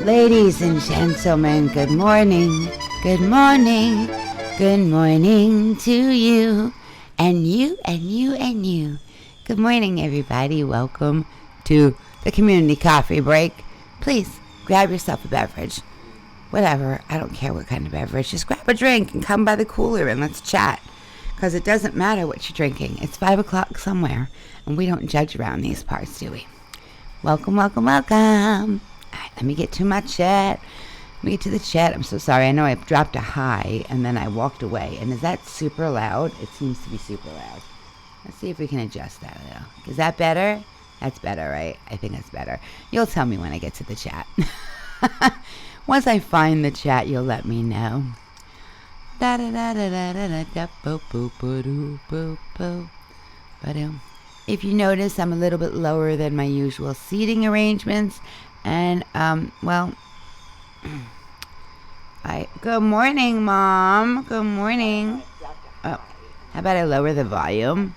Ladies and gentlemen, good morning, good morning, good morning to you, and you, and you, and you. Good morning, everybody. Welcome to the community coffee break. Please grab yourself a beverage. Whatever, I don't care what kind of beverage. Just grab a drink and come by the cooler and let's chat. Because it doesn't matter what you're drinking. It's 5 o'clock somewhere, and we don't judge around these parts, do we? Welcome, welcome, welcome. All right, let me get to my chat. Let me get to the chat. I'm so sorry. I know I dropped a hi, and then I walked away. And is that super loud? It seems to be super loud. Let's see if we can adjust that a little. Is that better? That's better, right? I think that's better. You'll tell me when I get to the chat. Once I find the chat, you'll let me know. If you notice, I'm a little bit lower than my usual seating arrangements. And, good morning, Mom. Good morning. Oh, how about I lower the volume?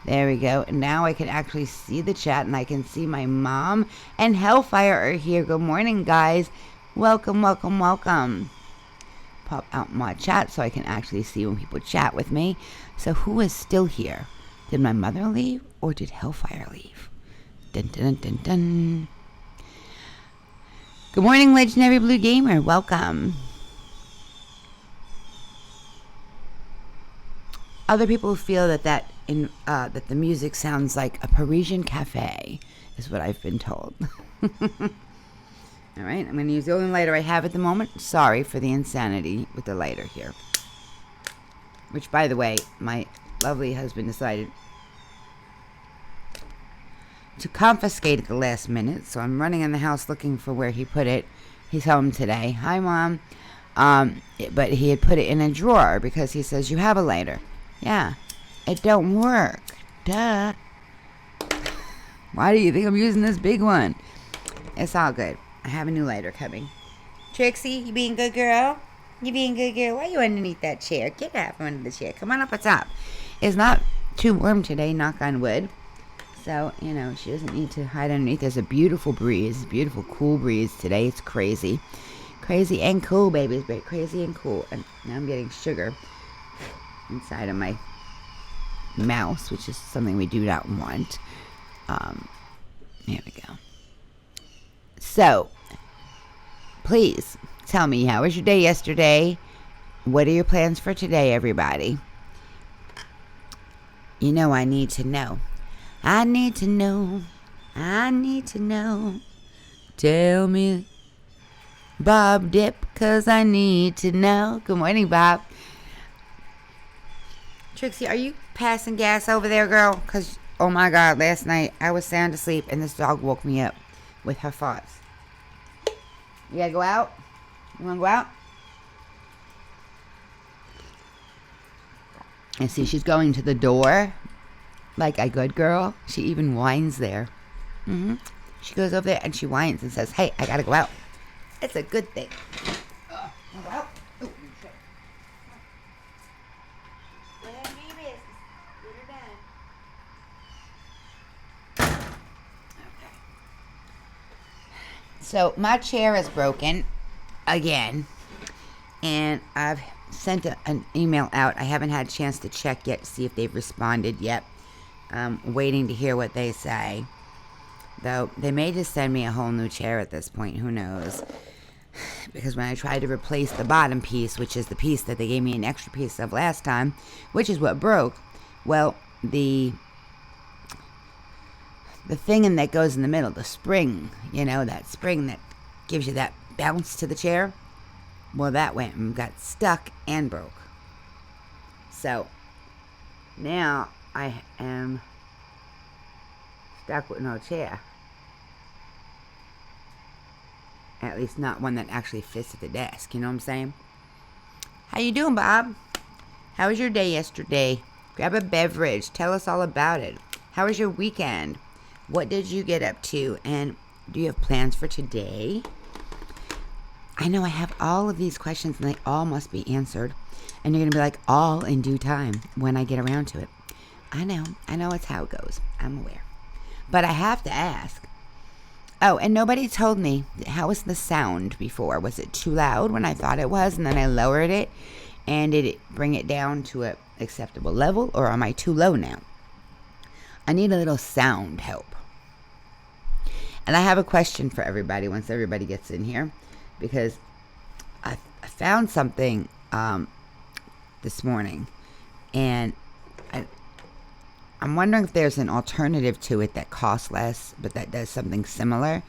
There we go. Now I can actually see the chat, and I can see my mom and Hellfire are here. Good morning, guys. Welcome, welcome, welcome. Pop out my chat so I can actually see when people chat with me. So who is still here? Did my mother leave, or did Hellfire leave? Dun, dun, dun, dun, dun. Good morning, Legendary Blue Gamer. Welcome. Other people feel that that the music sounds like a Parisian cafe, is what I've been told. All right, I'm going to use the only lighter I have at the moment. Sorry for the insanity with the lighter here. Which, by the way, my lovely husband decided to confiscate at the last minute, so I'm running in the house looking for where he put it. He's home today. Hi, Mom. But he had put it in a drawer because he says, you have a lighter. Yeah, it don't work. Duh. Why do you think I'm using this big one? It's all good. I have a new lighter coming. Trixie, you being a good girl? You being a good girl? Why are you underneath that chair? Get out from under the chair. Come on up top. It's not too warm today, knock on wood. So, you know, she doesn't need to hide underneath. There's a beautiful breeze, beautiful cool breeze today. It's crazy. Crazy and cool, baby. It's very crazy and cool. And now I'm getting sugar inside of my mouse, which is something we do not want. There we go. So, please tell me, how was your day yesterday? What are your plans for today, everybody? You know I need to know. I need to know. I need to know. Tell me, Bob Dip, 'cause I need to know. Good morning, Bob. Trixie, are you passing gas over there, girl? 'Cause, oh my God, last night I was sound asleep and this dog woke me up with her farts. You gotta go out? You wanna go out? And see, she's going to the door like a good girl. She even whines there. She goes over there and she whines and says, hey, I gotta go out. It's a good thing. Go out. Oh, shit. Let me business. Get her done. Okay. So my chair is broken again. And I've sent an email out. I haven't had a chance to check yet to see if they've responded yet. I'm waiting to hear what they say. Though they may just send me a whole new chair at this point. Who knows? Because when I tried to replace the bottom piece, which is the piece that they gave me an extra piece of last time, which is what broke, well, the thing that goes in the middle, the spring, that spring that gives you that bounce to the chair, well, that went and got stuck and broke. So now I am stuck with no chair. At least not one that actually fits at the desk. You know what I'm saying? How you doing, Bob? How was your day yesterday? Grab a beverage. Tell us all about it. How was your weekend? What did you get up to? And do you have plans for today? I know I have all of these questions and they all must be answered. And you're going to be like, all in due time when I get around to it. I know it's how it goes. I'm aware. But I have to ask. Oh, and nobody told me, how was the sound before? Was it too loud when I thought it was and then I lowered it? And did it bring it down to an acceptable level, or am I too low now? I need a little sound help. And I have a question for everybody once everybody gets in here, because I found something this morning, and I'm wondering if there's an alternative to it that costs less, but that does something similar.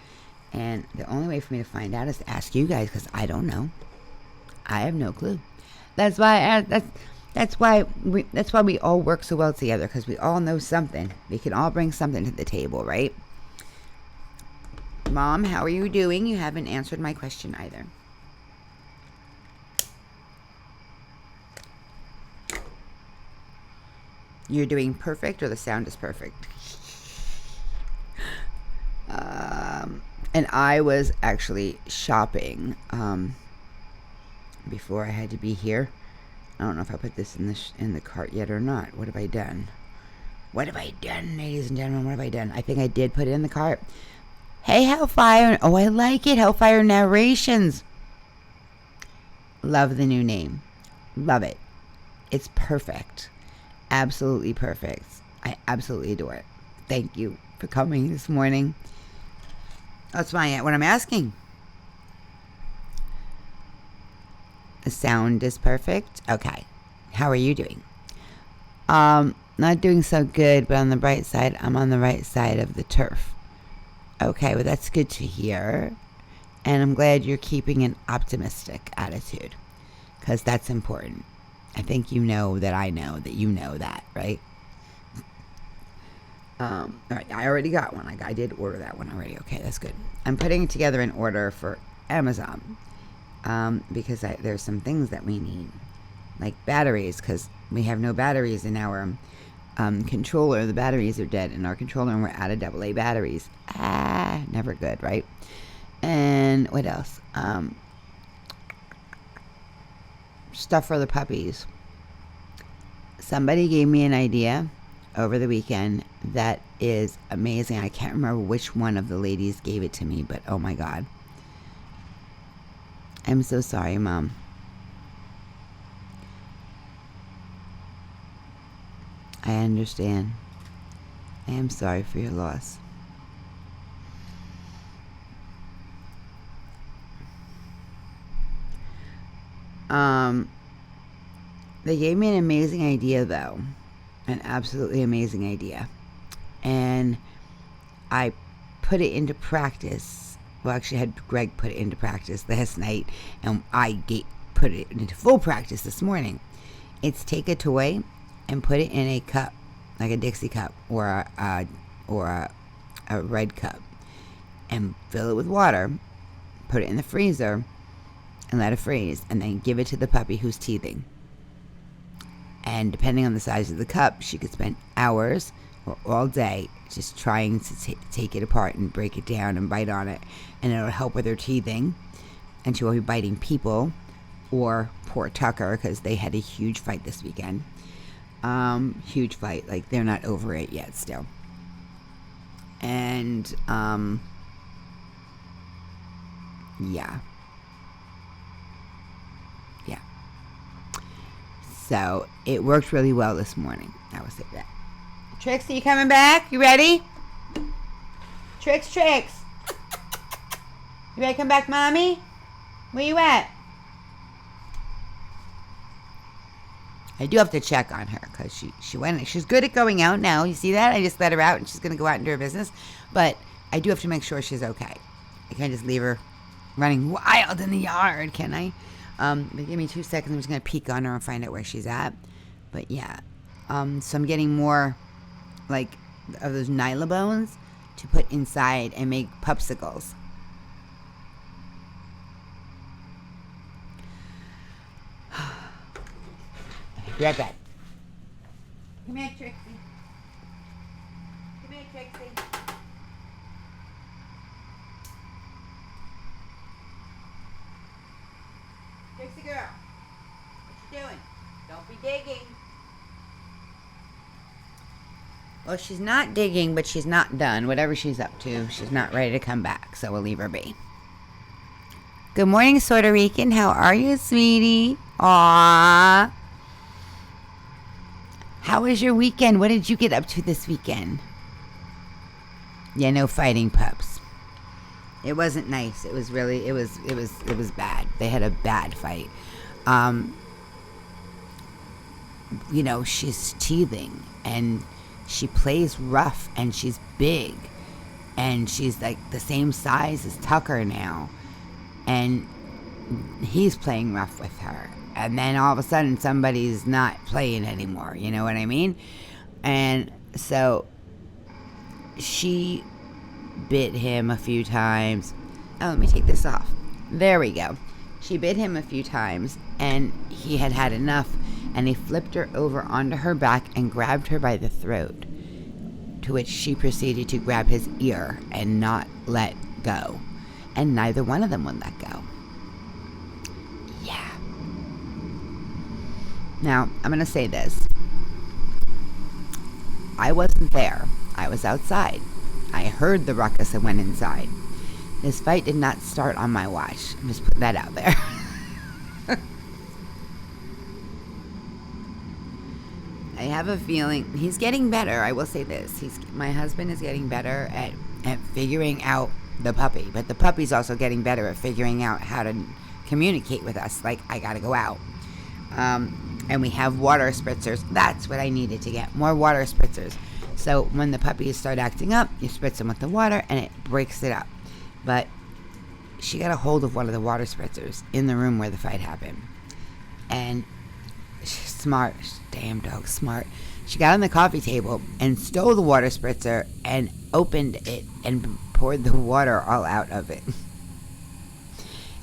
And the only way for me to find out is to ask you guys, because I don't know. I have no clue. That's why that's why we all work so well together, because we all know something. We can all bring something to the table, right? Mom, how are you doing? You haven't answered my question either. You're doing perfect, or the sound is perfect? And I was actually shopping before I had to be here. I don't know if I put this in the cart yet or not. What have I done? What have I done, ladies and gentlemen? What have I done? I think I did put it in the cart. Hey, Hellfire. Oh, I like it. Hellfire Narrations. Love the new name. Love it. It's perfect. Absolutely perfect. I absolutely adore it. Thank you for coming this morning. That's what I'm asking. The sound is perfect. Okay. How are you doing? Not doing so good, but on the bright side, I'm on the right side of the turf. Okay, well, that's good to hear. And I'm glad you're keeping an optimistic attitude, because that's important. I think you know that I know that you know that, right? All right, I already got one. I did order that one already. Okay, that's good. I'm putting together an order for Amazon because there's some things that we need, like batteries, because we have no batteries in our controller. The batteries are dead in our controller, and we're out of AA batteries. Never good, right? And what else? Stuff for the puppies. Somebody gave me an idea over the weekend that is amazing. I can't remember which one of the ladies gave it to me, but oh my God. I'm so sorry, Mom. I understand. I am sorry for your loss. They gave me an amazing idea, though. An absolutely amazing idea. And I put it into practice. Well, actually, I had Greg put it into practice last night, and I put it into full practice this morning. It's take a toy and put it in a cup, like a Dixie cup or a red cup, and fill it with water, put it in the freezer, and let it freeze, and then give it to the puppy who's teething. And depending on the size of the cup, she could spend hours or all day just trying to take it apart and break it down and bite on it. And it'll help with her teething. And she won't be biting people or poor Tucker, because they had a huge fight this weekend. Huge fight. Like, they're not over it yet still. And, yeah. Yeah. So, it worked really well this morning. I will say that. Trix, are you coming back? You ready? Trix. You ready to come back, Mommy? Where you at? I do have to check on her, because she went. She's good at going out now. You see that? I just let her out, and she's going to go out and do her business. But I do have to make sure she's okay. I can't just leave her running wild in the yard, can I? But give me 2 seconds. I'm just going to peek on her and find out where she's at. But yeah. So I'm getting more, like, of those Nyla bones to put inside and make popsicles. Be right back. Come here, Trixie. Come here, Trixie. Trixie girl, what you doing? Don't be digging. Well, she's not digging, but she's not done. Whatever she's up to, she's not ready to come back, so we'll leave her be. Good morning, Puerto Rican. How are you, sweetie? Aww. How was your weekend? What did you get up to this weekend? Yeah, no fighting pups. It wasn't nice. It was really, it was bad. They had a bad fight. You know, she's teething, and she plays rough, and she's big, and she's like the same size as Tucker now, and he's playing rough with her. And then all of a sudden somebody's not playing anymore. You know what I mean? And so she bit him a few times. Oh, let me take this off. There we go. She bit him a few times, and he had had enough. And he flipped her over onto her back and grabbed her by the throat. To which she proceeded to grab his ear and not let go. And neither one of them would let go. Yeah. Now, I'm going to say this. I wasn't there. I was outside. I heard the ruckus and went inside. This fight did not start on my watch. I'm just putting that out there. I have a feeling he's getting better. I will say this. My husband is getting better at figuring out the puppy. But the puppy's also getting better at figuring out how to communicate with us. Like, I got to go out. And we have water spritzers. That's what I needed to get. More water spritzers. So when the puppies start acting up, you spritz them with the water and it breaks it up. But she got a hold of one of the water spritzers in the room where the fight happened. And she's smart. Damn dog, smart. She got on the coffee table and stole the water spritzer and opened it and poured the water all out of it.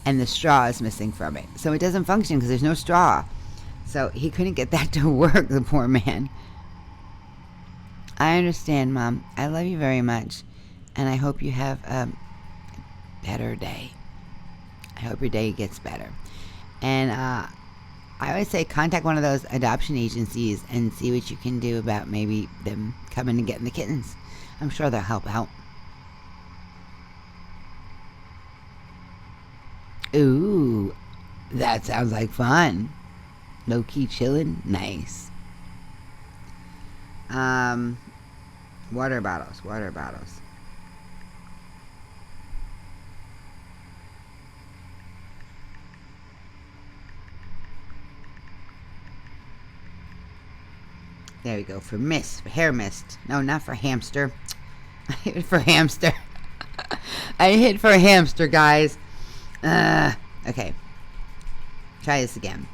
And the straw is missing from it. So it doesn't function because there's no straw. So he couldn't get that to work, the poor man. I understand, Mom. I love you very much. And I hope you have a better day. I hope your day gets better. And I always say contact one of those adoption agencies and see what you can do about maybe them coming and getting the kittens. I'm sure they'll help out. Ooh, that sounds like fun. Low-key chilling. Nice. Water bottles. There we go. For hair mist. No, not for hamster. I hit for hamster. I hit for hamster, guys. Okay. Try this again.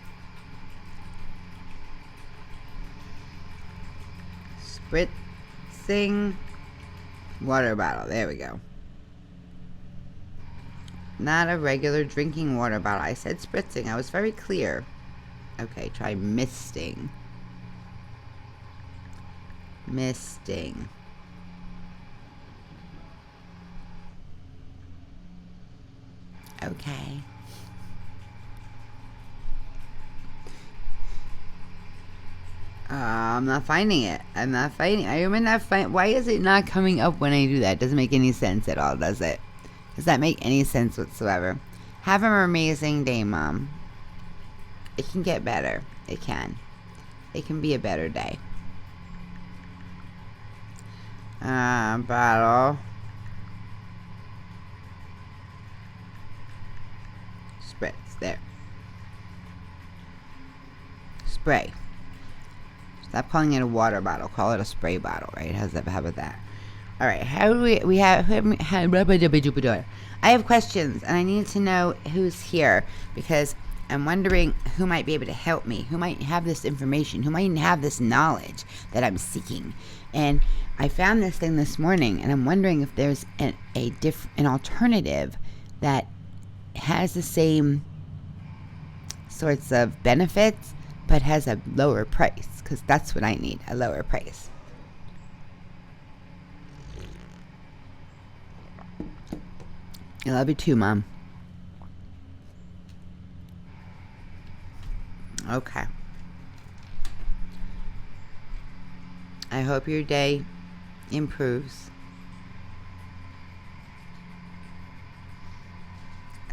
Spritzing water bottle. There we go. Not a regular drinking water bottle. I said spritzing. I was very clear. Okay, try misting. Misting. Okay. I'm not finding it. I am not find. Why is it not coming up when I do that? It doesn't make any sense at all, does it? Does that make any sense whatsoever? Have an amazing day, Mom. It can get better. It can. It can be a better day. Bottle. Spritz. There. Spray. Stop calling it a water bottle. Call it a spray bottle, right? How about that? All right. How do we have... I have questions, and I need to know who's here, because I'm wondering who might be able to help me, who might have this information, who might have this knowledge that I'm seeking. And I found this thing this morning, and I'm wondering if there's an alternative that has the same sorts of benefits, but has a lower price, because that's what I need, a lower price. I love you too, Mom. Okay. I hope your day improves.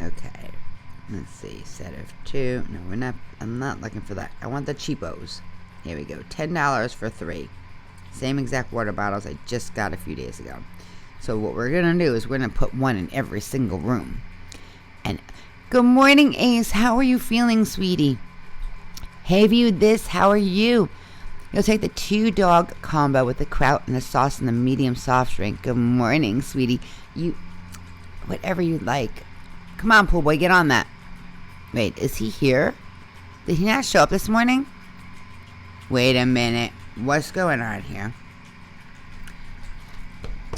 Okay. Let's see. Set of 2. No, we're not. I'm not looking for that. I want the cheapos. Here we go. $10 for 3. Same exact water bottles I just got a few days ago. So what we're going to do is we're going to put one in every single room. And good morning, Ace. How are you feeling, sweetie? Hey, viewed this. How are you? You'll take the 2-dog combo with the kraut and the sauce and the medium soft drink. Good morning, sweetie. Whatever you like. Come on, pool boy. Get on that. Wait, is he here? Did he not show up this morning? Wait a minute. What's going on here?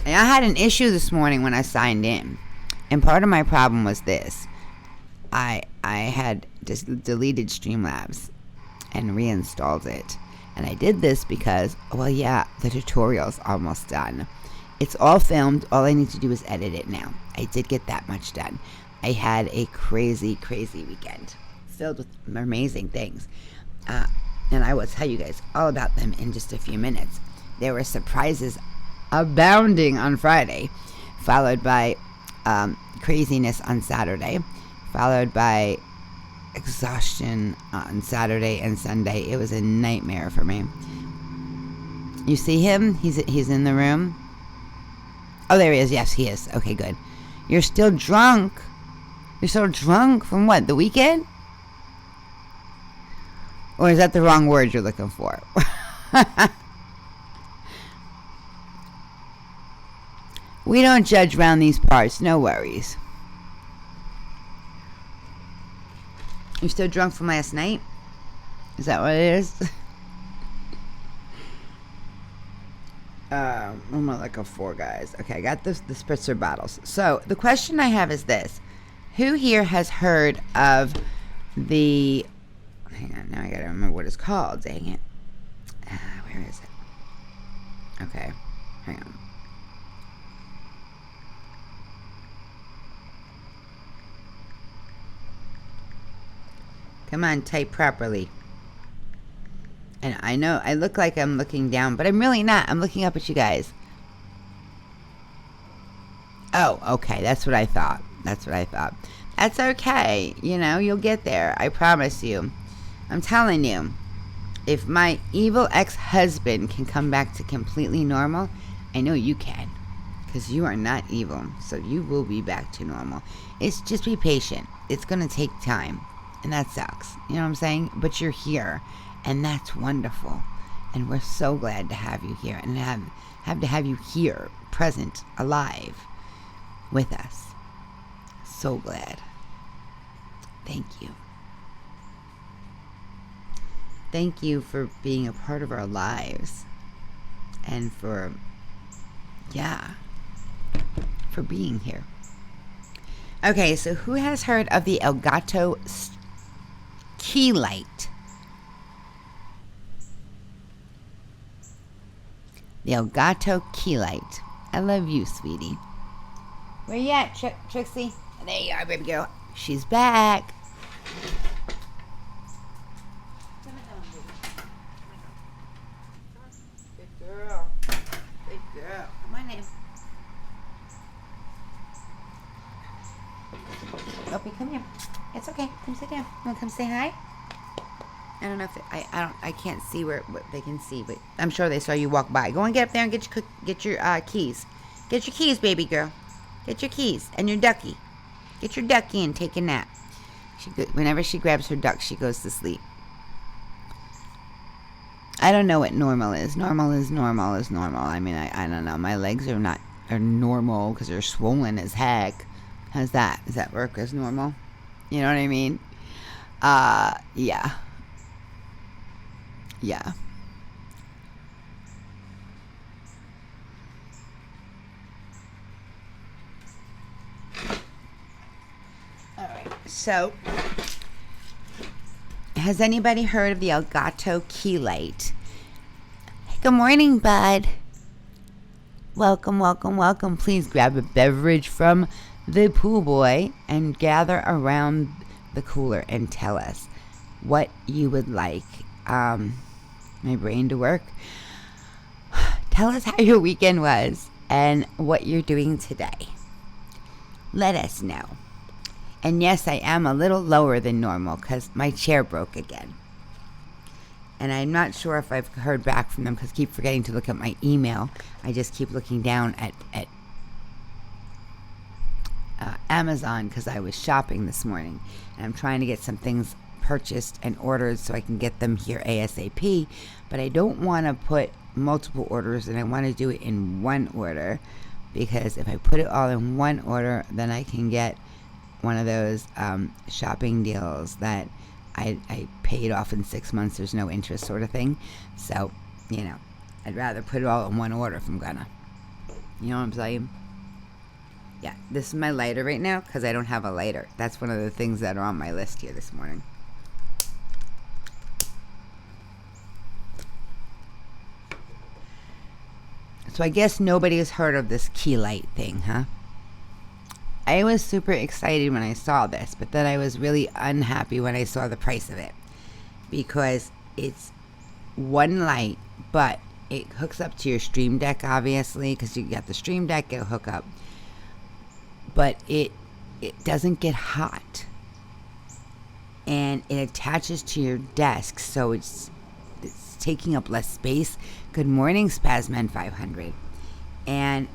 And I had an issue this morning when I signed in. And part of my problem was this. I had just deleted Streamlabs and reinstalled it. And I did this because, well, yeah, the tutorial's almost done. It's all filmed. All I need to do is edit it now. I did get that much done. I had a crazy, crazy weekend filled with amazing things. And I will tell you guys all about them in just a few minutes. There were surprises abounding on Friday, followed by craziness on Saturday, followed by exhaustion on Saturday and Sunday. It was a nightmare for me. You see him? He's in the room. Oh, there he is. Yes, he is. Okay, good. You're still drunk. You're still drunk from what? The weekend? Or is that the wrong word you're looking for? We don't judge around these parts. No worries. You still drunk from last night? Is that what it is? I'm like a 4, guys. Okay, I got the spritzer bottles. So the question I have is this: who here has heard of the? Hang on, now I gotta remember what it's called. Dang it! Where is it? Okay, hang on. Come on, type properly. And I know I look like I'm looking down, but I'm really not. I'm looking up at you guys. Oh, okay. That's what I thought. That's okay. You know, you'll get there. I promise you. I'm telling you. If my evil ex-husband can come back to completely normal, I know you can. Because you are not evil. So you will be back to normal. It's just be patient. It's going to take time. And that sucks. You know what I'm saying? But you're here. And that's wonderful. And we're so glad to have you here. And have you here, present, alive, with us. So glad. Thank you. Thank you for being a part of our lives. And for being here. Okay, so who has heard of the Elgato key light? The Elgato key light. I love you, sweetie. Where you at, Trixie? There you are, baby girl. She's back. Good girl. Good girl. Come on in. Opie, come here. It's okay. Come sit down. You want to come say hi? I don't know if I can't see what they can see, but I'm sure they saw you walk by. Go and get up there and get your keys. Get your keys, baby girl. Get your keys and your ducky. Get your ducky and take a nap. Whenever she grabs her duck, she goes to sleep. I don't know what normal is. Normal is normal is normal. I mean, I don't know. My legs are normal because they're swollen as heck. How's that? Does that work as normal? You know what I mean? Yeah. Yeah. All right. So, has anybody heard of the Elgato key light? Hey, good morning, bud. Welcome, welcome, welcome. Please grab a beverage from the pool boy and gather around the cooler and tell us what you would like. My brain to work. Tell us how your weekend was and what you're doing today. Let us know. And yes, I am a little lower than normal because my chair broke again. And I'm not sure if I've heard back from them because I keep forgetting to look at my email. I just keep looking down at Amazon because I was shopping this morning. And I'm trying to get some things purchased and ordered so I can get them here ASAP, but I don't want to put multiple orders, and I want to do it in one order, because if I put it all in one order, then I can get one of those shopping deals that I paid off in 6 months, there's no interest sort of thing. So, I'd rather put it all in one order if I'm gonna. You know what I'm saying? Yeah, this is my lighter right now because I don't have a lighter. That's one of the things that are on my list here this morning. So I guess nobody has heard of this key light thing, huh? I was super excited when I saw this, but then I was really unhappy when I saw the price of it, because it's one light, but it hooks up to your Stream Deck, obviously, because you got the Stream Deck, it'll hook up. But it doesn't get hot, and it attaches to your desk, so it's taking up less space. Good morning, Spazman 500. And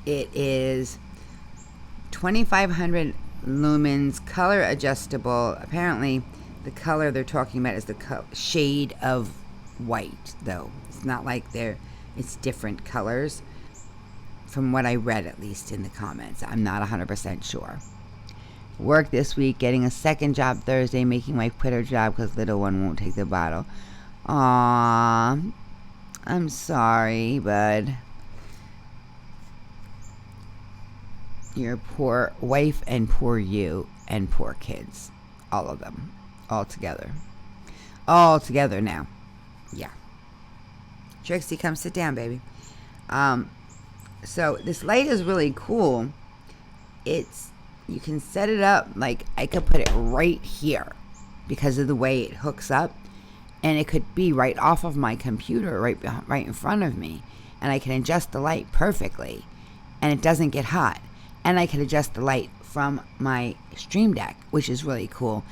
it is 2500 lumens, color adjustable. Apparently the color they're talking about is the shade of white, though it's not like it's different colors, from what I read, at least in the comments. I'm not 100% sure. Work this week, getting a second job Thursday, making my quit her job because little one won't take the bottle. Aww, I'm sorry, bud. Your poor wife and poor you and poor kids. All of them. All together. All together now. Yeah. Trixie, come sit down, baby. So this light is really cool. You can set it up, like I could put it right here because of the way it hooks up, and it could be right off of my computer, right in front of me, and I can adjust the light perfectly, and it doesn't get hot, and I can adjust the light from my Stream Deck, which is really cool.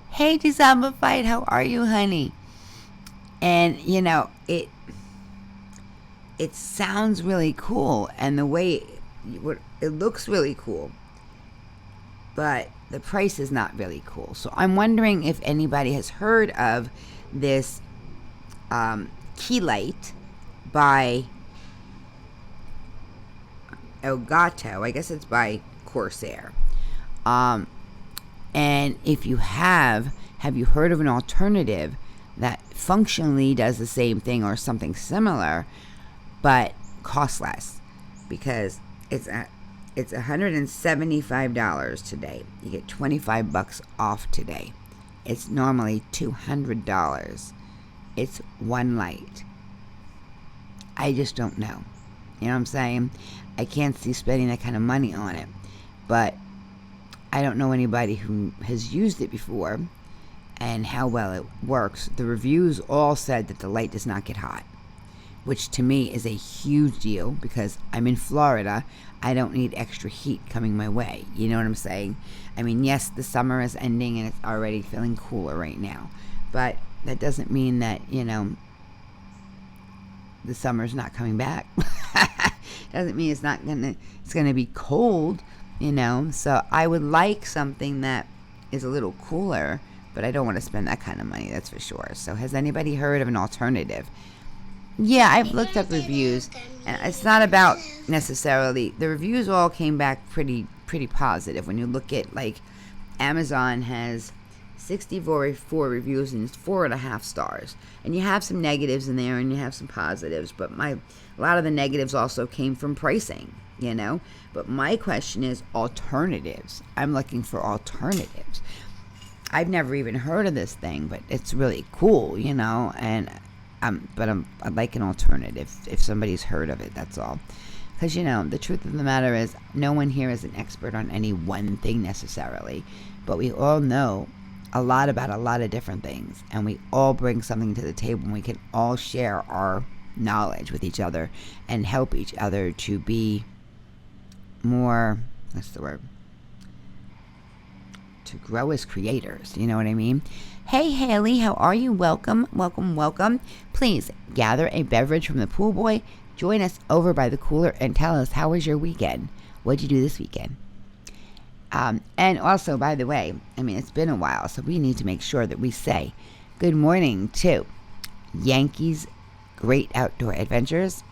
Hey, Disabilified, how are you, honey? And it sounds really cool, and the way it looks really cool, but the price is not really cool. So I'm wondering if anybody has heard of this key light by Elgato. I guess it's by Corsair. And if you have you heard of an alternative that functionally does the same thing or something similar, but costs less? Because it's $175 today. You get $25 off today. It's normally $200. It's one light. I just don't know. You know what I'm saying? I can't see spending that kind of money on it. But I don't know anybody who has used it before and how well it works. The reviews all said that the light does not get hot, which to me is a huge deal because I'm in Florida. I don't need extra heat coming my way. You know what I'm saying? I mean, yes, the summer is ending and it's already feeling cooler right now. But that doesn't mean that, the summer's not coming back. Doesn't mean it's gonna be cold, So I would like something that is a little cooler, but I don't want to spend that kind of money, that's for sure. So has anybody heard of an alternative? Yeah, I've looked up reviews, and it's not about necessarily, the reviews all came back pretty positive. When you look at, like, Amazon has 64 reviews and it's 4.5 stars. And you have some negatives in there and you have some positives, but a lot of the negatives also came from pricing, But my question is alternatives. I'm looking for alternatives. I've never even heard of this thing, but it's really cool, and I'd like an alternative if somebody's heard of it, that's all. Because, the truth of the matter is no one here is an expert on any one thing necessarily, but we all know a lot about a lot of different things, and we all bring something to the table, and we can all share our knowledge with each other and help each other to be more, to grow as creators. You know what I mean? Hey, Haley, how are you? Welcome. Please gather a beverage from the pool boy. Join us over by the cooler and tell us, how was your weekend? What'd you do this weekend? And also, by the way, it's been a while, so we need to make sure that we say good morning to Yankees Great Outdoor Adventures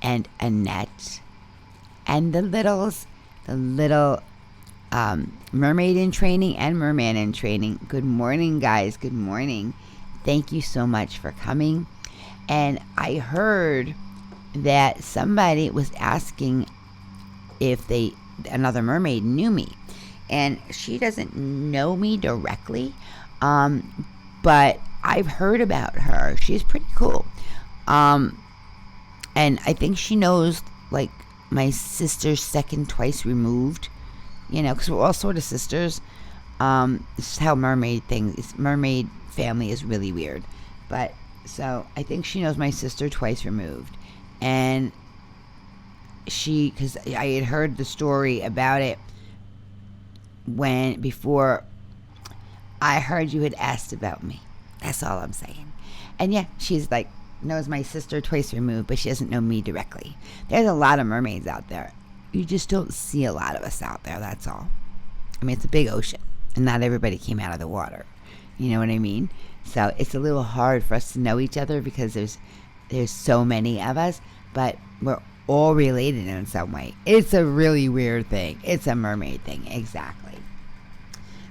and Annette and the little mermaid in training and merman in training. Good morning, guys. Good morning. Thank you so much for coming. And I heard that somebody was asking if another mermaid knew me, and she doesn't know me directly, but I've heard about her. She's pretty cool, and I think she knows, like, my sister's second twice removed, because we're all sort of sisters. This is how mermaid family is really weird, but so I think she knows my sister twice removed, and because I had heard the story about it before I heard you had asked about me. That's all I'm saying. And yeah, she's like, knows my sister twice removed, but she doesn't know me directly. There's a lot of mermaids out there. You just don't see a lot of us out there, that's all. It's a big ocean, and not everybody came out of the water. You know what I mean? So it's a little hard for us to know each other because there's so many of us, but we're all related in some way. It's a really weird thing. It's a mermaid thing, exactly.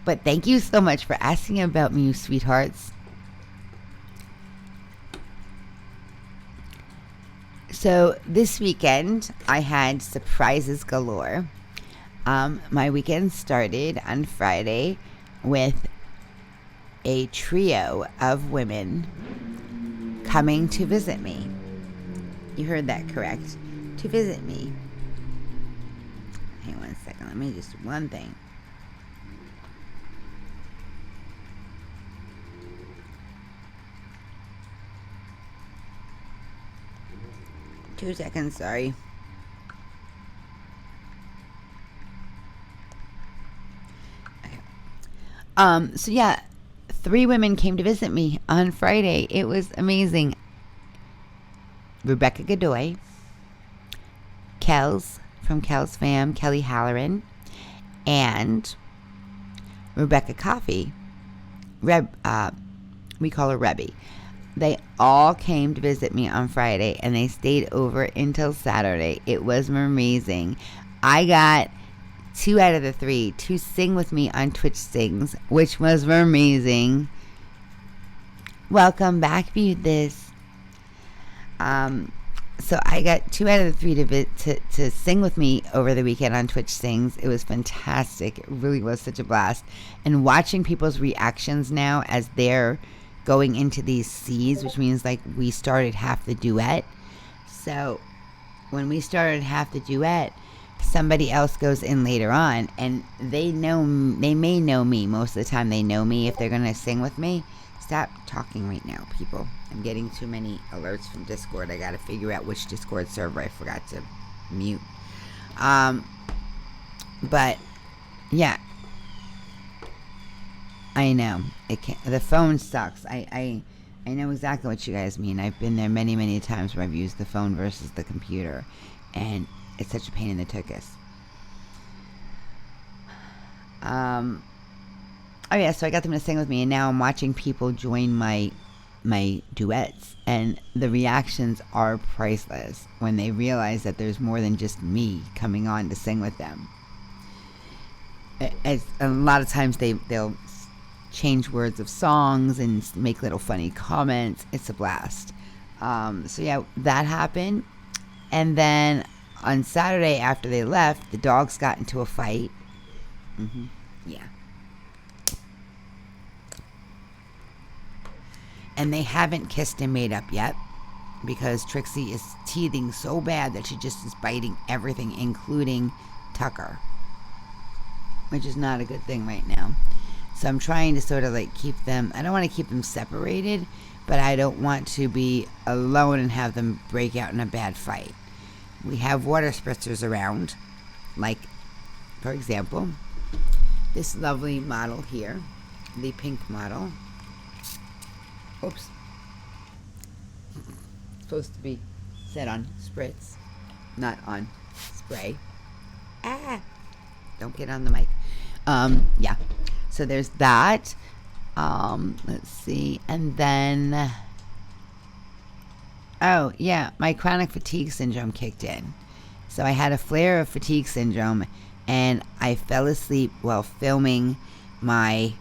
But thank you so much for asking about me, you sweethearts. So this weekend, I had surprises galore. My weekend started on Friday with a trio of women coming to visit me. You heard that correct. To visit me. Hang on 1 second. Let me just do one thing. Two seconds, sorry. Okay. So yeah, 3 women came to visit me on Friday. It was amazing. Rebecca Godoy, Kels from Kels Fam, Kelly Halloran, and Rebecca Coffee. We call her Rebby. They all came to visit me on Friday, and they stayed over until Saturday. It was amazing. I got 2 out of the 3 to sing with me on Twitch Sings, which was amazing. Welcome back, This. So I got 2 out of the 3 to sing with me over the weekend on Twitch Sings. It was fantastic. It really was such a blast. And watching people's reactions now as they're going into these C's, which means like we started half the duet. So when we started half the duet, somebody else goes in later on, and they may know me. Most of the time they know me if they're going to sing with me. Stop talking right now, people. I'm getting too many alerts from Discord. I got to figure out which Discord server I forgot to mute. But yeah, I know the phone sucks. I know exactly what you guys mean. I've been there many times where I've used the phone versus the computer, and it's such a pain in the tuchus. Oh yeah, so I got them to sing with me, and now I'm watching people join my duets, and the reactions are priceless when they realize that there's more than just me coming on to sing with them. As a lot of times they'll change words of songs and make little funny comments. It's a blast. So yeah, that happened, and then on Saturday after they left, the dogs got into a fight. Yeah. And they haven't kissed and made up yet because Trixie is teething so bad that she just is biting everything, including Tucker, which is not a good thing right now. So I'm trying to sort of like keep them, I don't want to keep them separated, but I don't want to be alone and have them break out in a bad fight. We have water spritzers around, like, for example, this lovely model here, the pink model. Oops. It's supposed to be set on spritz, not on spray. Don't get on the mic. Yeah. So there's that. Let's see. And then, oh, yeah, my chronic fatigue syndrome kicked in. So I had a flare of fatigue syndrome, and I fell asleep while filming my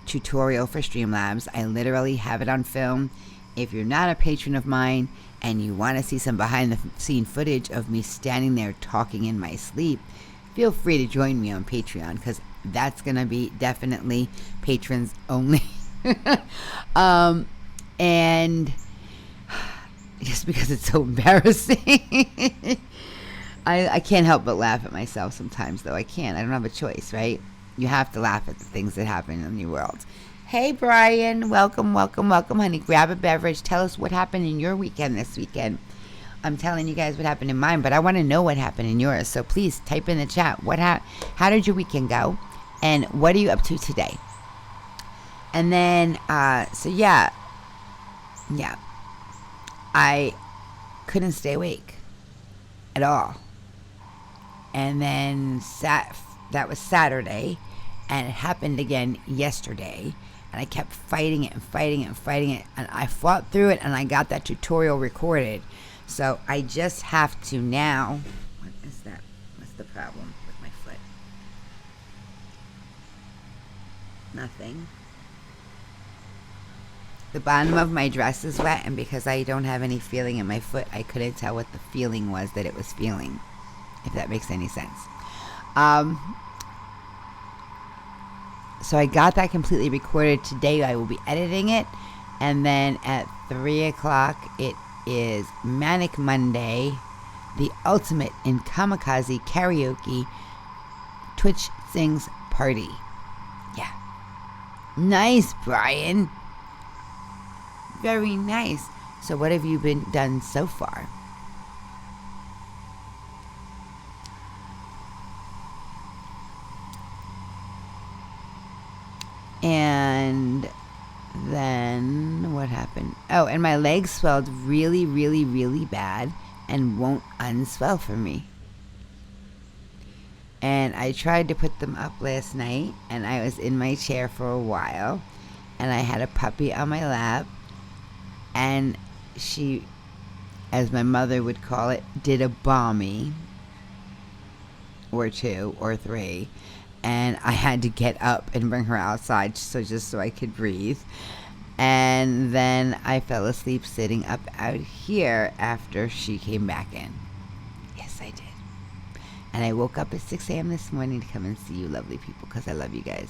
tutorial for Streamlabs. I literally have it on film. If you're not a patron of mine and you want to see some behind the scene footage of me standing there talking in my sleep, feel free to join me on Patreon, because that's going to be definitely patrons only. And just because it's so embarrassing. I can't help but laugh at myself sometimes, though. I can't. I don't have a choice, right? You have to laugh at the things that happen in your world. Hey, Brian. Welcome, honey. Grab a beverage. Tell us what happened in your weekend this weekend. I'm telling you guys what happened in mine, but I want to know what happened in yours. So please type in the chat. How did your weekend go? And what are you up to today? And then, so yeah. I couldn't stay awake at all. And then that was Saturday, and it happened again yesterday, and I kept fighting it, and I fought through it, and I got that tutorial recorded. So I just have to now, what is that? What's the problem with my foot? Nothing. The bottom of my dress is wet, and because I don't have any feeling in my foot, I couldn't tell what the feeling was that it was feeling, if that makes any sense. So I got that completely recorded today. I will be editing it, and then at 3 o'clock it is Manic Monday, the ultimate in kamikaze karaoke Twitch Sings party. Yeah. Nice, Brian. Very nice. So what have you done so far? And then what happened? Oh, and my legs swelled really bad and won't unswell for me. And I tried to put them up last night, and I was in my chair for a while, and I had a puppy on my lap, and she, as my mother would call it, did a bommy, or 2 or 3, and I had to get up and bring her outside just so I could breathe. And then I fell asleep sitting up out here after she came back in. Yes, I did. And I woke up at 6 a.m. this morning to come and see you lovely people, because I love you guys.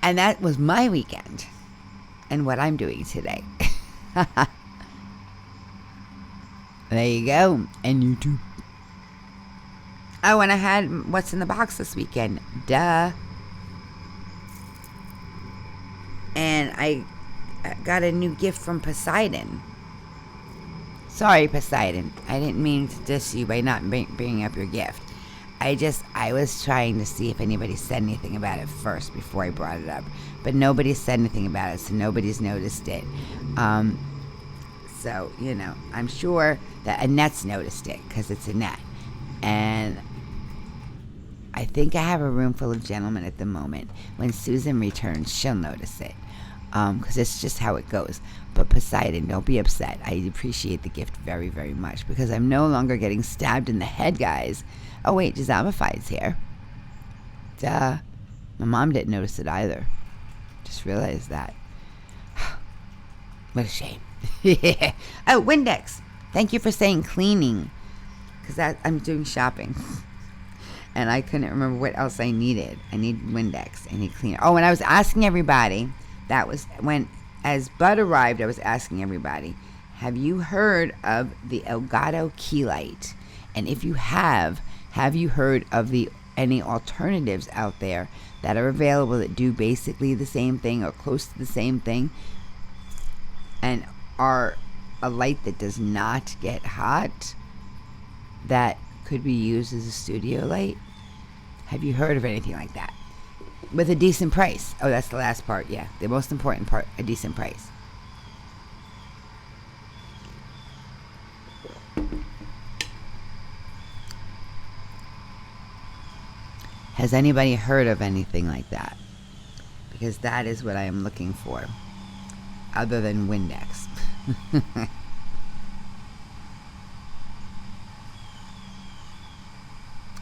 And that was my weekend and what I'm doing today. There you go. And YouTube. Oh, and I had what's in the box this weekend. Duh. And I got a new gift from Poseidon. Sorry, Poseidon. I didn't mean to diss you by not bringing up your gift. I was trying to see if anybody said anything about it first before I brought it up. But nobody said anything about it, so nobody's noticed it. So, I'm sure that Annette's noticed it, because it's Annette. And I think I have a room full of gentlemen at the moment. When Susan returns, she'll notice it. Because it's just how it goes. But Poseidon, don't be upset. I appreciate the gift very, very much, because I'm no longer getting stabbed in the head, guys. Oh, wait, Zombified's here. Duh. My mom didn't notice it either. Just realized that. What a shame. Oh, Windex. Thank you for saying cleaning. Because I'm doing shopping. And I couldn't remember what else I needed. I need Windex. I need cleaner. Oh, and I was asking everybody. That was when, as Bud arrived, I was asking everybody, have you heard of the Elgato key light? And if you have you heard of any alternatives out there that are available that do basically the same thing or close to the same thing and are a light that does not get hot, that could be used as a studio light? Have you heard of anything like that? With a decent price. Oh, that's the last part, yeah. The most important part, a decent price. Has anybody heard of anything like that? Because that is what I am looking for. Other than Windex.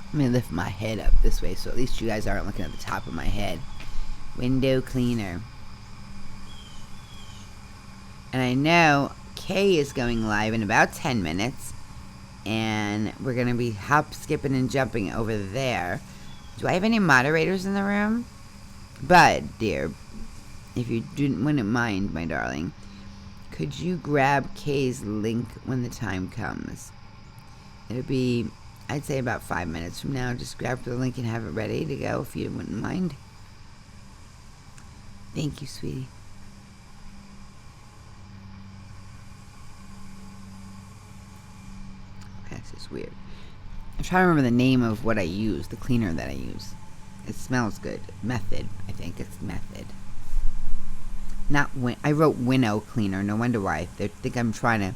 Let me lift my head up this way so at least you guys aren't looking at the top of my head. Window cleaner. And I know Kay is going live in about 10 minutes. And we're going to be hop, skipping, and jumping over there. Do I have any moderators in the room? Bud, dear, if you wouldn't mind, my darling, could you grab Kay's link when the time comes? It'll be, I'd say, about 5 minutes from now. Just grab the link and have it ready to go if you wouldn't mind. Thank you, sweetie. That's just weird. I'm trying to remember the name of what I use, the cleaner that I use. It smells good. Method. I think it's Method. Not I wrote Winnow cleaner. No wonder why. They think I'm trying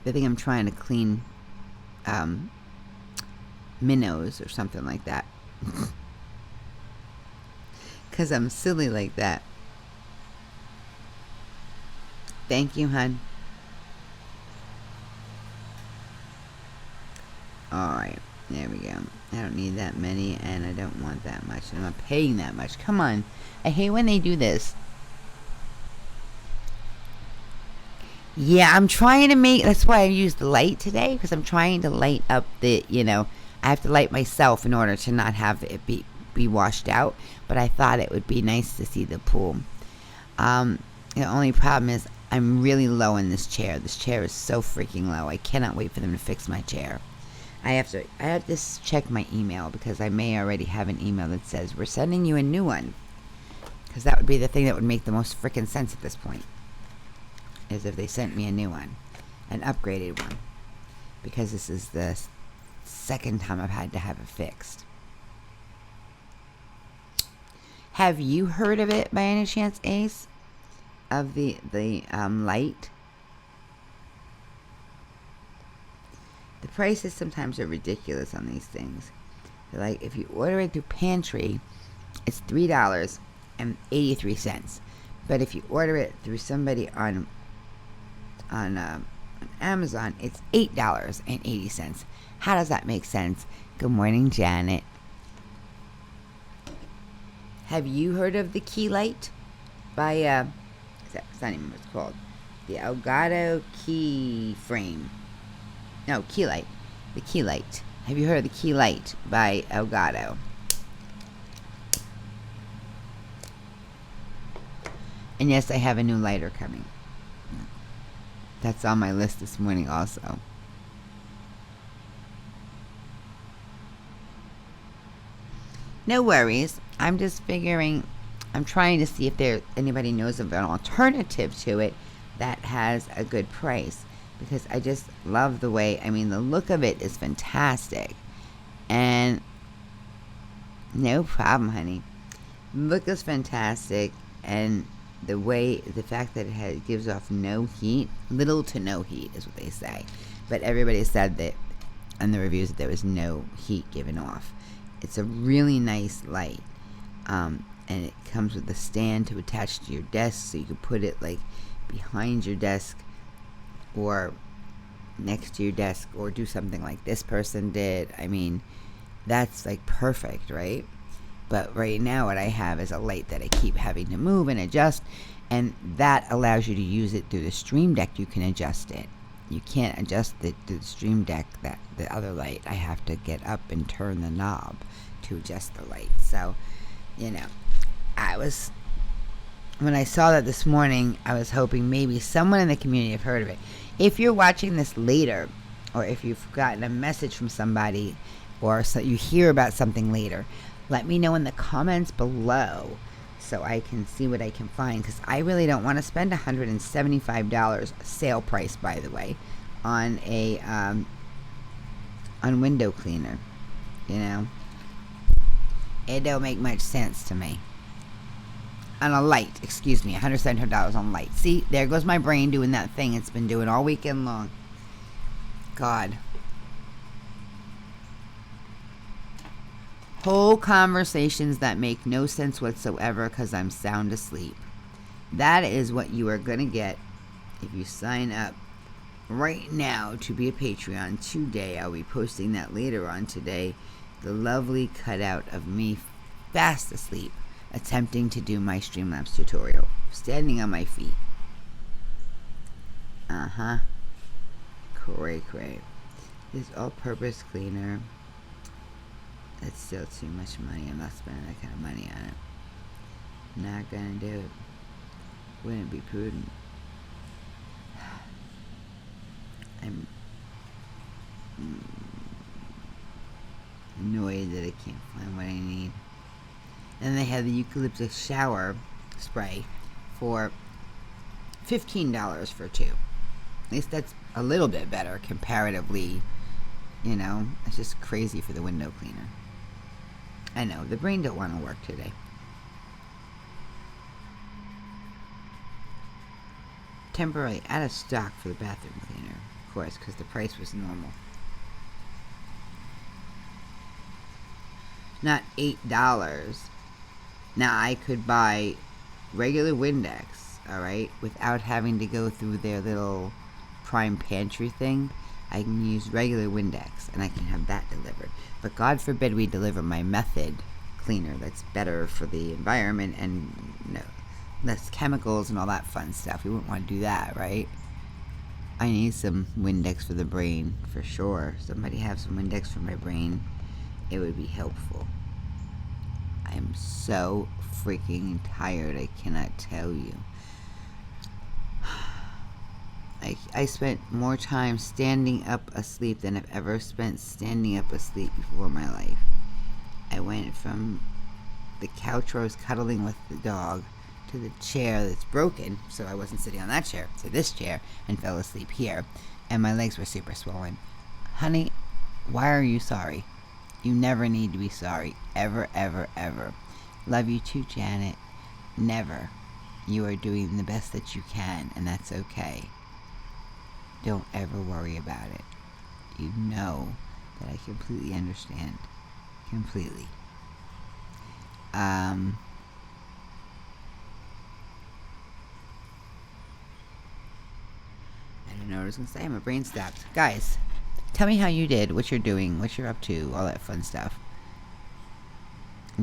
to clean minnows or something like that. Because I'm silly like that. Thank you, hon. Alright, there we go. I don't need that many, and I don't want that much. I'm not paying that much. Come on. I hate when they do this. Yeah, I'm trying to make... That's why I used the light today, because I'm trying to light up the, I have to light myself in order to not have it be washed out. But I thought it would be nice to see the pool. The only problem is I'm really low in this chair. This chair is so freaking low. I cannot wait for them to fix my chair. I have to check my email, because I may already have an email that says we're sending you a new one, because that would be the thing that would make the most freaking sense at this point, is if they sent me a new one, an upgraded one, because this is the second time I've had to have it fixed. Have you heard of it by any chance, Ace? Of the light? The prices sometimes are ridiculous on these things. They're like, if you order it through Pantry, it's $3.83. But if you order it through somebody on Amazon, it's $8.80. How does that make sense? Good morning, Janet. Have you heard of the key light by that's not even what it's called. The Elgato key frame. No, key light. The key light. Have you heard of the key light by Elgato? And yes, I have a new lighter coming. That's on my list this morning also. No worries. I'm just figuring, I'm trying to see if anybody knows of an alternative to it that has a good price, because I just love the way, the look of it is fantastic. And no problem, honey. Look is fantastic, and the fact that it gives off no heat, little to no heat is what they say. But everybody said that in the reviews that there was no heat given off. It's a really nice light, and it comes with a stand to attach to your desk, so you can put it like behind your desk or next to your desk, or do something like this person did. That's like perfect, right? But right now what I have is a light that I keep having to move and adjust, and that allows you to use it through the Stream Deck. You can adjust it. You can't adjust it through the Stream Deck, the other light. I have to get up and turn the knob to adjust the light. So, when I saw that this morning, I was hoping maybe someone in the community have heard of it. If you're watching this later, or if you've gotten a message from somebody, or so you hear about something later, let me know in the comments below so I can see what I can find, because I really don't want to spend $175, sale price by the way, on a on window cleaner. It don't make much sense to me. On a light, excuse me, $175 on light. See, there goes my brain doing that thing it's been doing all weekend long. God. Whole conversations that make no sense whatsoever because I'm sound asleep. That is what you are going to get if you sign up right now to be a Patreon today. I'll be posting that later on today. The lovely cutout of me fast asleep attempting to do my Streamlabs tutorial, standing on my feet. Cray. This all-purpose cleaner. That's still too much money. I'm not spending that kind of money on it. Not gonna do it. Wouldn't be prudent. I'm annoyed that I can't find what I need. And they have the eucalyptus shower spray for $15 for two. At least that's a little bit better comparatively. It's just crazy for the window cleaner. I know, the brain don't want to work today. Temporarily out of stock for the bathroom cleaner, of course, because the price was normal. Not $8. Now I could buy regular Windex, alright, without having to go through their little Prime Pantry thing. I can use regular Windex and I can have that delivered. But God forbid we deliver my Method cleaner that's better for the environment and less chemicals and all that fun stuff. We wouldn't want to do that, right? I need some Windex for the brain, for sure. Somebody have some Windex for my brain. It would be helpful. I am so freaking tired, I cannot tell you. I spent more time standing up asleep than I've ever spent standing up asleep before in my life. I went from the couch where I was cuddling with the dog to the chair that's broken, so I wasn't sitting on that chair, to this chair, and fell asleep here, and my legs were super swollen. Honey, why are you sorry? You never need to be sorry. Ever, ever, ever. Love you too, Janet. Never. You are doing the best that you can, and that's okay. Don't ever worry about it. You know that I completely understand. Completely. I don't know what I was going to say. My brain stopped. Guys, tell me how you did, what you're doing, what you're up to, all that fun stuff.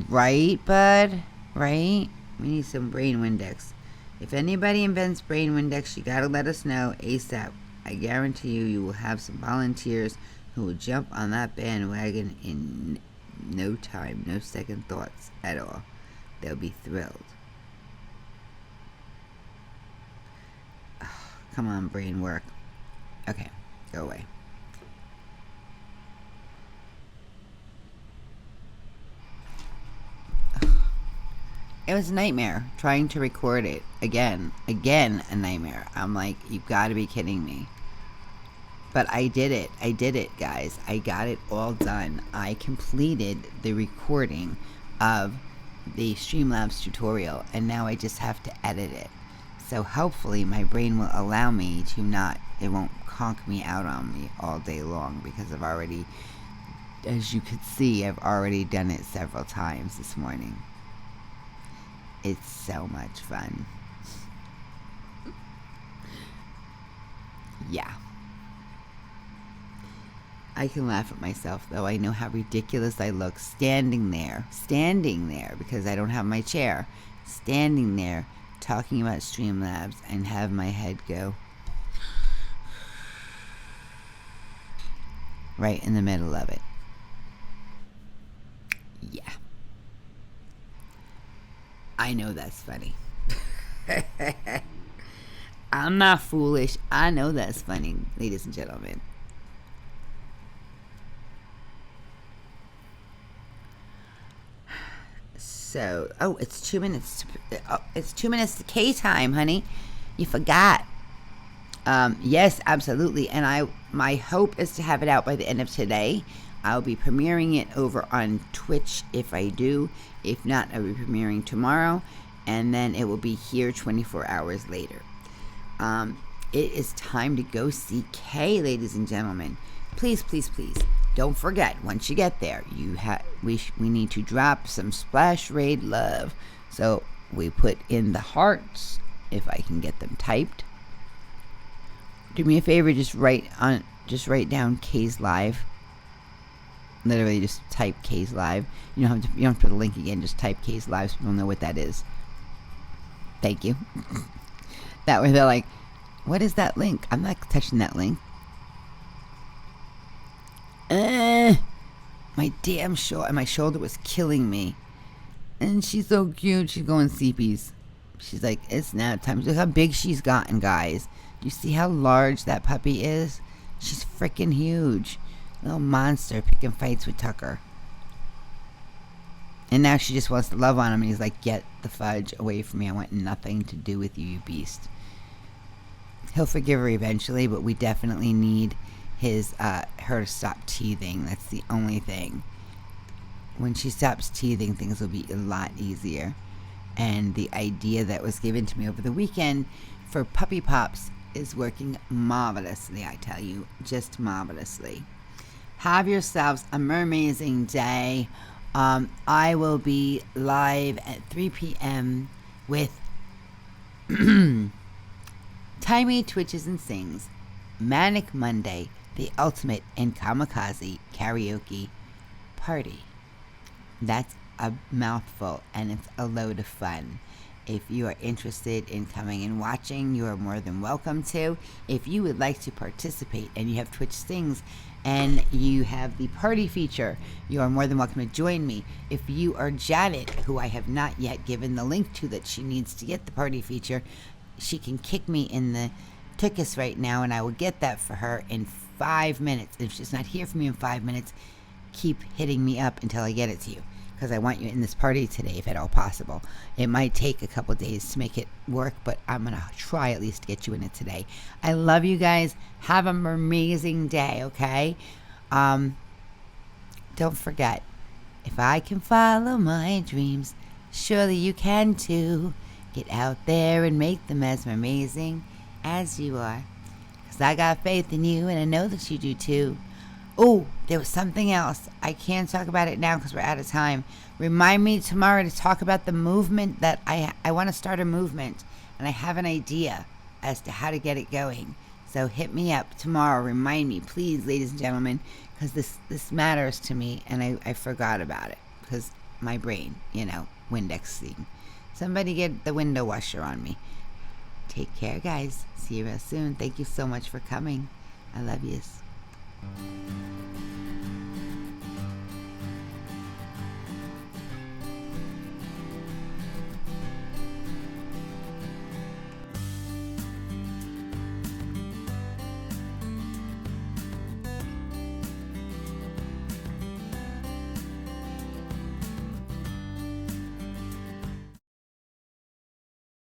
Right, bud? Right? We need some brain Windex. If anybody invents brain Windex, you gotta let us know ASAP. I guarantee you will have some volunteers who will jump on that bandwagon in no time, no second thoughts at all. They'll be thrilled. Oh, Come on, brain, work. Okay, go away. It was a nightmare trying to record it. Again, a nightmare. I'm like, you've got to be kidding me. But I did it, guys. I got it all done. I completed the recording of the Streamlabs tutorial, and now I just have to edit it. So hopefully my brain will allow me to not, it won't conk me out on me all day long, because I've already, as you could see, I've already done it several times this morning. It's so much fun. Yeah. I can laugh at myself, though. I know how ridiculous I look standing there, because I don't have my chair, standing there, talking about Streamlabs, and have my head go right in the middle of it. Yeah. I know that's funny. I'm not foolish. I know that's funny, ladies and gentlemen. So, it's 2 minutes. It's 2 minutes to K time, honey. You forgot. Yes, absolutely. And my hope is to have it out by the end of today. I'll be premiering it over on Twitch if I do. If not, I'll be premiering tomorrow, and then it will be here 24 hours later. It is time to go see Kay, ladies and gentlemen. Please, please, please, don't forget, once you get there, we need to drop some Splash Raid love. So we put in the hearts, if I can get them typed. Do me a favor, just write down Kay's Live. Literally just type Kay's Live. You don't have to put the link again, just type Kay's Live so people know what that is. Thank you. That way they're like, what is that link? I'm not touching that link. My damn shoulder, my shoulder was killing me. And she's so cute. She's going CPs. She's like, it's nap time. Look how big she's gotten, guys. Do you see how large that puppy is? She's freaking huge. Little monster picking fights with Tucker. And now she just wants to love on him, and he's like, get the fudge away from me. I want nothing to do with you, you beast. He'll forgive her eventually, but we definitely need her to stop teething. That's the only thing. When she stops teething, things will be a lot easier. And the idea that was given to me over the weekend for Puppy Pops is working marvelously, I tell you. Just marvelously. Have yourselves a amazing day. I will be live at 3 p.m. with Timey Twitches and Sings, Manic Monday, the ultimate in kamikaze karaoke party. That's a mouthful, and it's a load of fun. If you are interested in coming and watching, you are more than welcome to. If you would like to participate and you have Twitch Sings and you have the party feature, you are more than welcome to join me. If you are Janet, who I have not yet given the link to that she needs to get the party feature, she can kick me in the tuchus right now, and I will get that for her in 5 minutes. If she's not here for me in 5 minutes, keep hitting me up until I get it to you, because I want you in this party today, if at all possible. It might take a couple days to make it work, but I'm going to try at least to get you in it today. I love you guys. Have an amazing day, okay? Don't forget, if I can follow my dreams, surely you can too. Get out there and make them as amazing as you are. Because I got faith in you, and I know that you do too. Oh, there was something else. I can't talk about it now because we're out of time. Remind me tomorrow to talk about the movement that I want to start a movement. And I have an idea as to how to get it going. So hit me up tomorrow. Remind me, please, ladies and gentlemen, because this matters to me, and I forgot about it because my brain, Windex scene. Somebody get the window washer on me. Take care, guys. See you real soon. Thank you so much for coming. I love yous.